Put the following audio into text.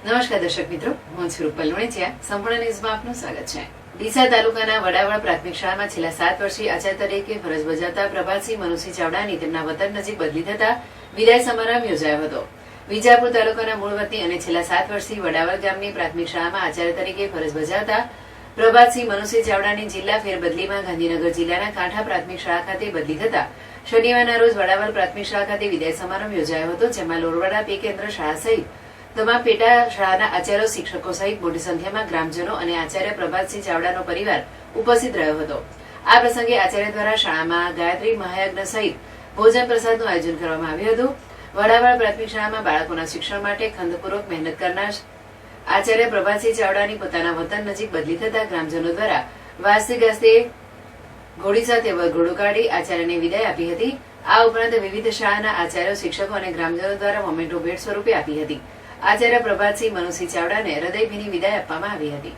નમસ્કાર દર્શક મિત્રો, હું છું રૂપલ લુણીચિયા. સંપૂર્ણ ન્યૂઝમાં આપનું સ્વાગત છે. ડીસા તાલુકાના વડાવળ પ્રાથમિક શાળામાં છેલ્લા 7 વર્ષથી આચાર્ય તરીકે ફરજ બજાવતા પ્રભાતસિંહ મનુસિંહ ચાવડાની તેમના વતન નજીક બદલી થતા વિદાય સમારંભ યોજાયો હતો. વિજાપુર તાલુકાના મૂળ વતની અને છેલ્લા 7 વર્ષથી વડાવળ ગામની પ્રાથમિક શાળામાં આચાર્ય તરીકે ફરજ બજાવતા પ્રભાતસિંહ મનુસિંહ ચાવડાની જિલ્લા ફેરબદલીમાં ગાંધીનગર જિલ્લાના કાંઠા પ્રાથમિક શાળા ખાતે બદલી થતા શનિવારના રોજ વડાવળ પ્રાથમિક શાળા ખાતે વિદાય સમારંભ યોજાયો હતો, જેમાં લોરવાડા પી કેન્દ્ર શાળા સહિત તમામ પેટા શાળાના આચાર્યો, શિક્ષકો સહિત મોટી સંખ્યામાં ગ્રામજનો અને આચાર્ય પ્રભાતસિંહ ચાવડાનો પરિવાર ઉપસ્થિત રહ્યો હતો. આ પ્રસંગે આચાર્ય દ્વારા શાળામાં ગાયત્રી મહાયજ્ઞ સહિત ભોજન પ્રસાદનું આયોજન કરવામાં આવ્યું હતું. વડાવળ પ્રાથમિક શાળામાં બાળકોના શિક્ષણ માટે ખંતપૂર્વક મહેનત કરનાર આચાર્ય પ્રભાતસિંહ ચાવડાની પોતાના વતન નજીક બદલી થતા ગ્રામજનો દ્વારા વાજતે ગાજતે ઘોડી સાથે વરઘોડો કાઢી આચાર્યને વિદાય આપી હતી. આ ઉપરાંત વિવિધ શાળાના આચાર્યો, શિક્ષકો અને ગ્રામજનો દ્વારા મોમેન્ટો ભેટ સ્વરૂપે આપી હતી. આચાર્ય પ્રભાતસિંહ મનુસિંહ ચાવડાને હૃદયભીની વિદાય આપવામાં આવી હતી.